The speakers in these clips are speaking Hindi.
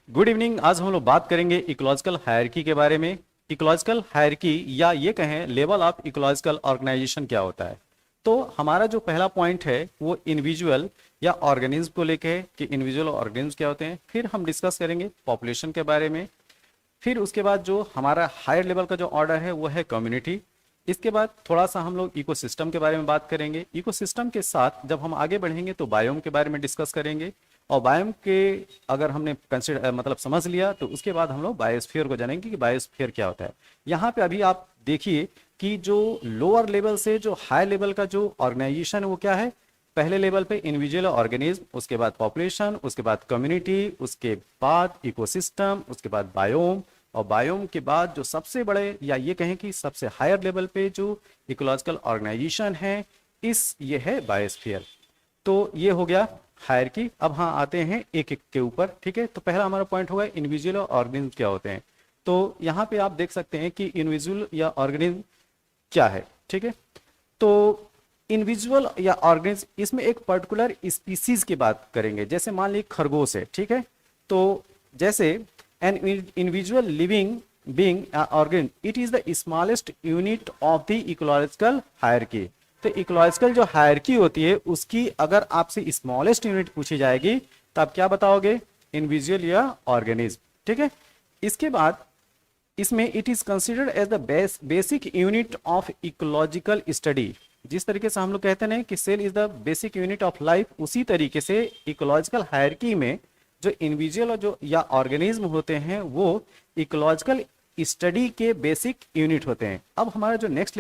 Good evening. आज हम लोग बात करेंगे इकोलॉजिकल हायरार्की के बारे में। इकोलॉजिकल हायरार्की या ये कहें लेवल ऑफ इकोलॉजिकल ऑर्गेनाइजेशन क्या होता है। तो हमारा जो पहला पॉइंट है वो इंडिविजुअल या ऑर्गेनिज्म को लेके है कि इंडिविजुअल ऑर्गेनिज्म क्या होते हैं। फिर हम डिस्कस करेंगे पॉपुलेशन के बारे में। फिर उसके बाद जो हमारा हायर लेवल का जो ऑर्डर है वो है कम्युनिटी। इसके बाद थोड़ा सा हम लोग इकोसिस्टम के बारे में बात करेंगे। इकोसिस्टम के साथ जब हम आगे बढ़ेंगे तो बायोम के बारे में डिस्कस करेंगे। और बायोम के अगर हमने कंसिडर मतलब समझ लिया तो उसके बाद हम लोग बायोस्फीयर को जानेंगे कि बायोस्फीयर क्या होता है। यहाँ पे अभी आप देखिए कि जो लोअर लेवल से जो हाई लेवल का जो ऑर्गेनाइजेशन है वो क्या है। पहले लेवल पे इंडिविजुअल ऑर्गेनिज्म, उसके बाद पॉपुलेशन, उसके बाद कम्युनिटी, उसके बाद इकोसिस्टम, उसके बाद बायोम। और बायोम के बाद जो सबसे बड़े या ये कहें कि सबसे हायर लेवल पे जो इकोलॉजिकल ऑर्गेनाइजेशन है इस ये है बायोस्फीयर। तो ये हो गया हायरार्की। अब हाँ आते हैं एक एक के ऊपर, ठीक है। तो पहला हमारा पॉइंट होगा इंडिविजुअल और ऑर्गेनिज्म क्या होते हैं। तो यहाँ पे आप देख सकते हैं कि इंडिविजुअल या ऑर्गेनिज्म क्या है, ठीक है। तो इंडिविजुअल या ऑर्गेनिज्म इसमें एक पर्टिकुलर स्पीसीज की बात करेंगे। जैसे मान लीजिए खरगोश है, ठीक है। तो जैसे an individual living being organism it is the smallest unit of the ecological hierarchy. तो इकोलॉजिकल जो हायरार्की होती है उसकी अगर आपसे स्मॉलेस्ट यूनिट पूछी जाएगी तो आप क्या बताओगे, इंडिविजुअल या ऑर्गेनिज्म, ठीक है। इसके बाद इसमें it is considered as the basic unit of ecological study. जिस तरीके से हम लोग कहते हैं कि cell is the basic unit of life, उसी तरीके से इकोलॉजिकल हायरार्की में जो इंडिविजुअल और जो या ऑर्गेनिज्म होते हैं वो इकोलॉजिकल स्टडी के बेसिक यूनिट होते हैं। अब हमारा जो नेक्स्ट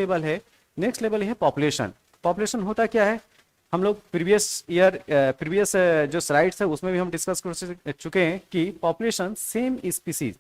लेवल है पॉपुलेशन। पॉपुलेशन होता क्या है, हम लोग प्रीवियस जो स्लाइड्स है उसमें भी हम डिस्कस कर चुके हैं कि पॉपुलेशन सेम स्पीसीज,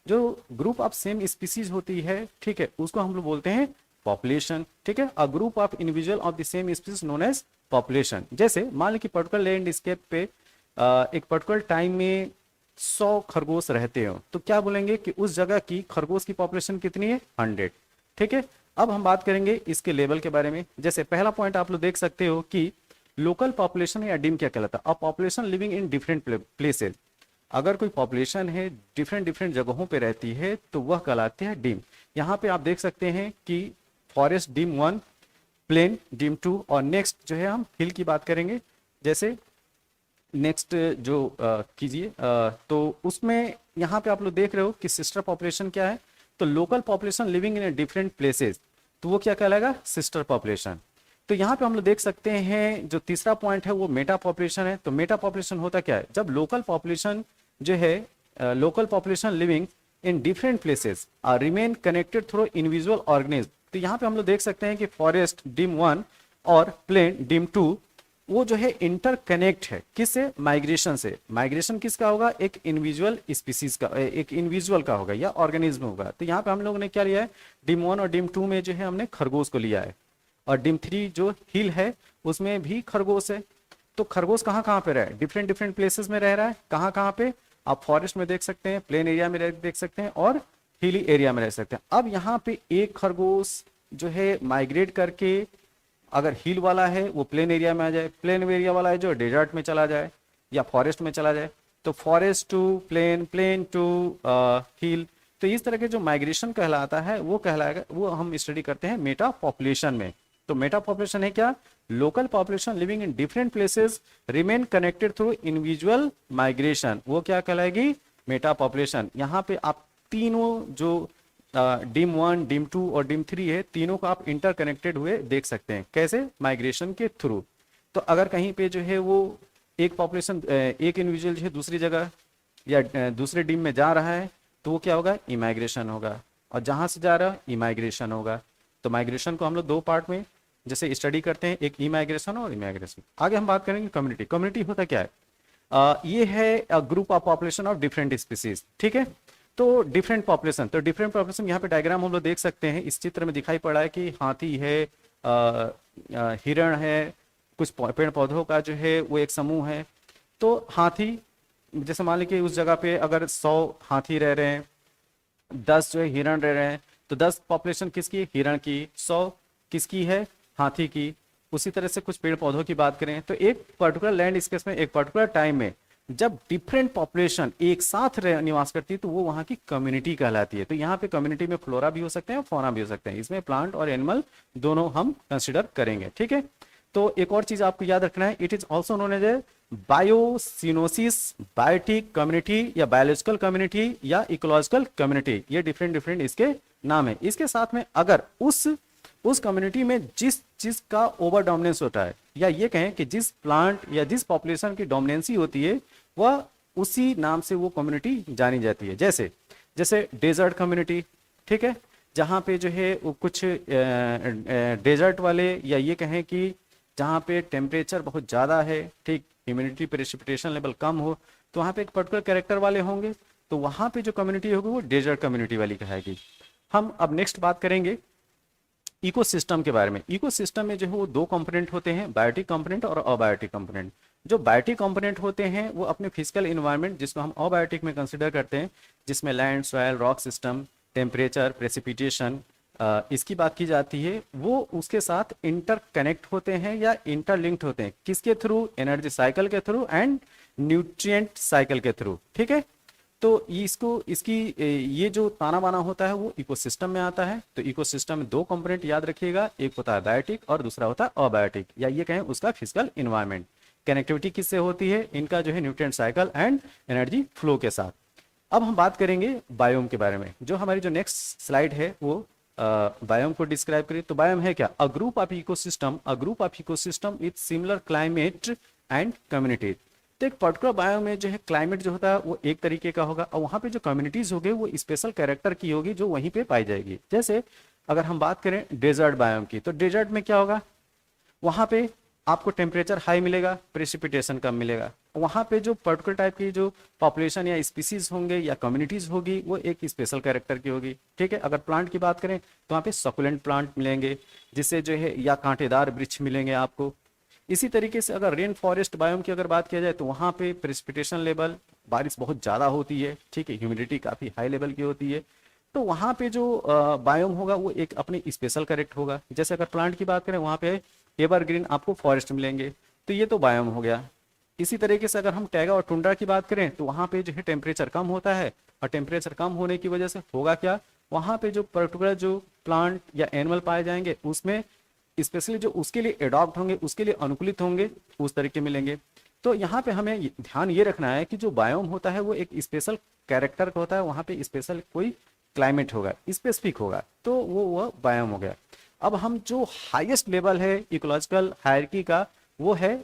जो ग्रुप ऑफ सेम स्पीसीज होती है, ठीक है, उसको हम लोग बोलते हैं पॉपुलेशन, ठीक है। A group of individual of the same species known as population. जैसे मान लीजिए पर्टिकुलर लैंडस्केप पे एक पर्टिकुलर टाइम में 100 खरगोश रहते हो तो क्या बोलेंगे कि उस जगह की खरगोश की पॉपुलेशन कितनी है, 100, ठीक है। अब हम बात करेंगे इसके लेवल के बारे में। जैसे पहला पॉइंट आप लोग देख सकते हो कि लोकल पॉपुलेशन या डिम क्या कहलाता है। A population living in different places. अगर कोई पॉपुलेशन है डिफरेंट डिफरेंट जगहों पे रहती है तो वह कहलाते हैं डिम। यहाँ पे आप देख सकते हैं कि फॉरेस्ट डिम 1, प्लेन डिम 2 और नेक्स्ट जो है हम हिल की बात करेंगे। जैसे नेक्स्ट जो कीजिए तो उसमें यहाँ पे आप लोग देख रहे हो कि सिस्टर पॉपुलेशन क्या है। तो local population living in different places, तो वो क्या कहलाएगा, सिस्टर पॉपुलेशन। तो यहाँ पे हम लोग देख सकते हैं जो तीसरा पॉइंट है वो मेटा पॉपुलेशन है। तो मेटा पॉपुलेशन होता क्या है, जब लोकल पॉपुलेशन जो है local population living in different places are remain connected through individual organism. तो यहाँ पे हम लोग देख सकते हैं कि फॉरेस्ट डिम 1 और प्लेन डिम 2 वो जो है इंटरकनेक्ट है किससे, माइग्रेशन से। माइग्रेशन किसका होगा, एक इंडिविजुअल स्पीसीज का, एक इंडिविजुअल का होगा या ऑर्गेनिज्म होगा। तो यहाँ पे हम लोगों ने क्या लिया है, डिम 1 और डिम 2 में जो है हमने खरगोश को लिया है। और डिम 3 जो हिल है उसमें भी खरगोश है। तो खरगोश कहाँ कहाँ पे रहा है, डिफरेंट डिफरेंट प्लेसेस में रह रहा है। कहाँ कहाँ पे, आप फॉरेस्ट में देख सकते हैं, प्लेन एरिया में देख सकते हैं और हिली एरिया में रह सकते हैं। अब यहाँ पे एक खरगोश जो है माइग्रेट करके अगर हिल वाला है वो प्लेन एरिया में आ जाए, प्लेन एरिया वाला है जो डेजर्ट में चला जाए या फॉरेस्ट में चला जाए, तो forest to plain, plain to hill. तो इस तरह के जो माइग्रेशन कहलाता है वो कहलाएगा, वो हम स्टडी करते हैं मेटा पॉपुलेशन में। तो मेटा पॉपुलेशन है क्या, local population living in different places remain connected through individual migration, वो क्या कहलाएगी, मेटा पॉपुलेशन। यहाँ पे आप तीनों जो डिम 1, डिम 2 और डिम 3 है, तीनों को आप इंटरकनेक्टेड हुए देख सकते हैं। कैसे, माइग्रेशन के थ्रू। तो अगर कहीं पे जो है वो एक पॉपुलेशन एक इंडिविजुअल जो है दूसरी जगह या दूसरे डिम में जा रहा है तो वो क्या होगा, इमाइग्रेशन होगा। और जहां से जा रहा है इमाइग्रेशन होगा। तो माइग्रेशन को हम लोग दो पार्ट में जैसे स्टडी करते हैं, एक इमाइग्रेशन और इमाइग्रेशन। आगे हम बात करेंगे कम्युनिटी। कम्युनिटी होता क्या है, ये है group of population of different species, ठीक है। तो डिफरेंट पॉपुलेशन, तो डिफरेंट पॉपुलेशन यहाँ पे डायग्राम हम लोग देख सकते हैं। इस चित्र में दिखाई पड़ा है कि हाथी है, हिरण है, कुछ पेड़ पौधों का जो है वो एक समूह है। तो हाथी, जैसे मान लीजिए उस जगह पे अगर 100 हाथी रह रहे हैं, 10 जो है हिरण रह रहे हैं, तो 10 पॉपुलेशन किसकी, हिरण की, 100 किसकी है, हाथी की। उसी तरह से कुछ पेड़ पौधों की बात करें तो एक पर्टिकुलर लैंड स्केप में एक पर्टिकुलर टाइम में जब डिफरेंट पॉपुलेशन एक साथ निवास करती है तो वो वहाँ की कम्युनिटी कहलाती है। तो यहाँ पे कम्युनिटी में फ्लोरा भी हो सकते हैं, फौना भी हो सकते हैं, इसमें प्लांट और एनिमल दोनों हम कंसिडर करेंगे, ठीक है। तो एक और चीज आपको याद रखना है, it is also known as a biocoenosis, biotic community या बायोलॉजिकल कम्युनिटी या इकोलॉजिकल कम्युनिटी, ये डिफरेंट डिफरेंट इसके नाम है। इसके साथ में अगर उस कम्युनिटी में जिस चीज का ओवर डोमिनेंस होता है, या ये कहें कि जिस प्लांट या जिस पॉपुलेशन की डोमिनेंसी होती है, वह उसी नाम से वो कम्युनिटी जानी जाती है। जैसे जैसे डेजर्ट कम्युनिटी, ठीक है, जहाँ पे जो है वो कुछ डेजर्ट वाले, या ये कहें कि जहाँ पे टेम्परेचर बहुत ज़्यादा है, ठीक, ह्यूमिडिटी प्रेसिपिटेशन लेवल कम हो, तो वहाँ पे एक पर्टिकुलर कैरेक्टर वाले होंगे, तो वहाँ पे जो कम्युनिटी होगी वो डेजर्ट कम्युनिटी वाली कहेगी। हम अब नेक्स्ट बात करेंगे इकोसिस्टम के बारे में। इकोसिस्टम में जो है वो दो कंपोनेंट होते हैं, बायोटिक कंपोनेंट और अबायोटिक कंपोनेंट। जो बायोटिक कंपोनेंट होते हैं वो अपने फिजिकल इन्वायरमेंट, जिसको हम अबायोटिक में कंसिडर करते हैं, जिसमें land, soil, rock system, temperature, precipitation, इसकी बात की जाती है, वो उसके साथ इंटरकनेक्ट होते हैं या इंटरलिंक्ड होते हैं। किसके थ्रू? एनर्जी साइकिल के थ्रू एंड न्यूट्रिएंट साइकिल के थ्रू, ठीक है। तो ये जो ताना बाना होता है वो इकोसिस्टम में आता है। तो इकोसिस्टम में दो कंपोनेंट याद रखिएगा, एक होता है बायोटिक और दूसरा होता है अबायोटिक, या ये कहें उसका फिजिकल इन्वायरमेंट। कनेक्टिविटी किससे होती है? इनका जो है nutrient cycle and energy flow के साथ। अब हम बात करेंगे बायोम के बारे में। जो हमारी जो नेक्स्ट स्लाइड है वो बायोम को डिस्क्राइब करिए। तो बायोम है क्या? अ group of ecosystem with similar climate and community. तो एक पर्टिकुलर बायोम में जो है क्लाइमेट जो होता है वो एक तरीके का होगा, और वहाँ पे जो कम्युनिटीज होगी वो स्पेशल कैरेक्टर की होगी जो वहीं पे पाई जाएगी। जैसे अगर हम बात करें डेजर्ट बायोम की, तो डेजर्ट में क्या होगा? वहाँ पे आपको टेम्परेचर हाई मिलेगा, प्रेसिपिटेशन कम मिलेगा। वहाँ पे जो पर्टिकुलर टाइप की जो पॉपुलेशन या स्पीसीज होंगे या कम्युनिटीज होगी वो एक स्पेशल कैरेक्टर की होगी, ठीक है। अगर प्लांट की बात करें तो वहाँ पे सकुलेंट प्लांट मिलेंगे, जिससे जो है या कांटेदार वृक्ष मिलेंगे आपको। इसी तरीके से अगर रेन फॉरेस्ट बायोम की अगर बात किया जाए तो वहाँ पे प्रेसिपिटेशन लेवल, बारिश बहुत ज़्यादा होती है, ठीक है, ह्यूमिडिटी काफ़ी हाई लेवल की होती है। तो वहाँ पे जो बायोम होगा वो एक अपनी स्पेशल करेक्ट होगा। जैसे अगर प्लांट की बात करें वहाँ पे एवरग्रीन आपको फॉरेस्ट मिलेंगे, तो ये तो बायोम हो गया। इसी तरीके से अगर हम टैगा और टुंड्रा की बात करें तो वहाँ पे जो है टेम्परेचर कम होता है, और टेम्परेचर कम होने की वजह से होगा क्या, वहाँ पे जो पर्टिकुलर जो प्लांट या एनिमल पाए जाएंगे उसमें स्पेशली जो उसके लिए एडॉप्ट होंगे, उसके लिए अनुकूलित होंगे, उस तरीके मिलेंगे। तो यहाँ पे हमें ध्यान ये रखना है कि जो बायोम होता है वो एक स्पेशल कैरेक्टर का होता है, वहाँ पे स्पेशल कोई क्लाइमेट होगा, स्पेसिफिक होगा, तो वो बायोम हो गया। अब हम जो हाईएस्ट लेवल है इकोलॉजिकल हायरार्की का वो है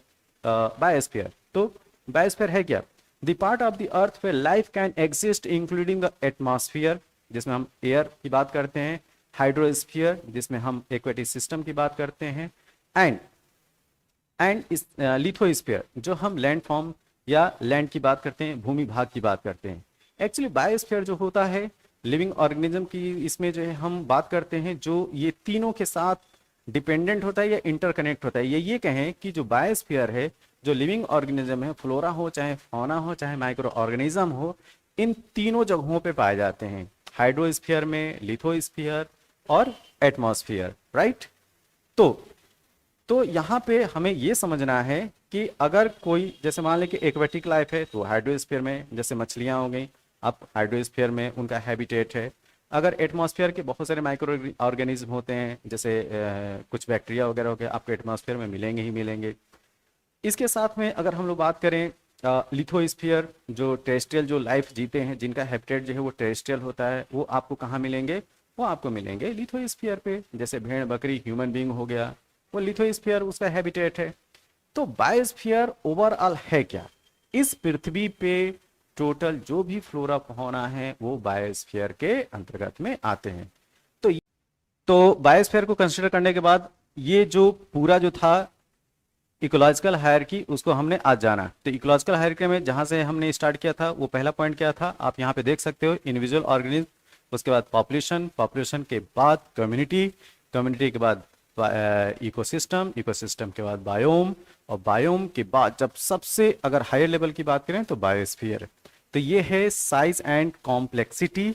बायोस्फीयर। तो बायोस्फीयर है क्या? The part of the earth where life can exist including the atmosphere, जिसमें हम एयर की बात करते हैं, हाइड्रोस्फीयर जिसमें हम एक्वेटिक सिस्टम की बात करते हैं, एंड लिथोस्फीयर जो हम लैंड फॉर्म या लैंड की बात करते हैं, भूमि भाग की बात करते हैं। एक्चुअली बायोस्फीयर जो होता है लिविंग ऑर्गेनिज्म की, इसमें जो है हम बात करते हैं जो ये तीनों के साथ डिपेंडेंट होता है या इंटरकनेक्ट होता है। ये कहें कि जो बायोस्फीयर है, जो लिविंग ऑर्गेनिज्म है, फ्लोरा हो चाहे फौना हो चाहे माइक्रो ऑर्गेनिज्म हो, इन तीनों जगहों पे पाए जाते हैं, हाइड्रोस्फीयर में, लिथोस्फीयर और एटमॉस्फेयर, राइट। तो यहाँ पे हमें ये समझना है कि अगर कोई, जैसे मान लें कि एक्वेटिक लाइफ है तो हाइड्रोस्फीयर में, जैसे मछलियाँ हो गई, अब हाइड्रोस्फीयर में उनका हैबिटेट है। अगर एटमॉस्फेयर के बहुत सारे माइक्रो ऑर्गेनिज्म होते हैं, जैसे कुछ बैक्टीरिया वगैरह हो गए, आपको एटमॉस्फेयर में मिलेंगे ही मिलेंगे। इसके साथ में अगर हम लोग बात करें लिथोस्फीयर, जो टेरेस्ट्रियल जो लाइफ जीते हैं, जिनका हैबिटेट जो है वो टेरेस्ट्रियल होता है, वो आपको कहाँ मिलेंगे? वो आपको मिलेंगे लिथोस्फीयर पे। जैसे भेड़, बकरी, ह्यूमन बीइंग हो गया, वो लिथोस्फीयर उसका हैबिटेट है। तो बायोस्फीयर ओवरऑल है क्या? इस पृथ्वी पे टोटल जो भी फ्लोरा फौना है वो बायोस्फीयर के अंतर्गत में आते हैं। तो बायोस्फीयर को कंसिडर करने के बाद ये जो पूरा जो था इकोलॉजिकल हायरार्की, उसको हमने आज जाना। तो इकोलॉजिकल हायरार्की में जहां से हमने स्टार्ट किया था वो पहला पॉइंट क्या था, आप यहाँ पे देख सकते हो, इंडिविजुअल ऑर्गेनिज्म, उसके बाद पॉपुलेशन, पॉपुलेशन के बाद कम्युनिटी, कम्युनिटी के बाद इकोसिस्टम, इकोसिस्टम के बाद बायोम, और बायोम के बाद जब सबसे अगर हायर लेवल की बात करें तो बायोस्फीयर। तो ये है size and complexity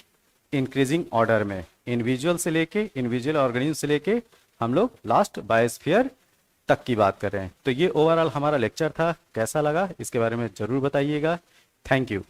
increasing order में, इंडिविजुअल से लेके, इंडिविजुअल ऑर्गेनिज्म से लेके हम लोग लास्ट बायोस्फीयर तक की बात कर रहे हैं। तो ये ओवरऑल हमारा लेक्चर था, कैसा लगा इसके बारे में ज़रूर बताइएगा। Thank you.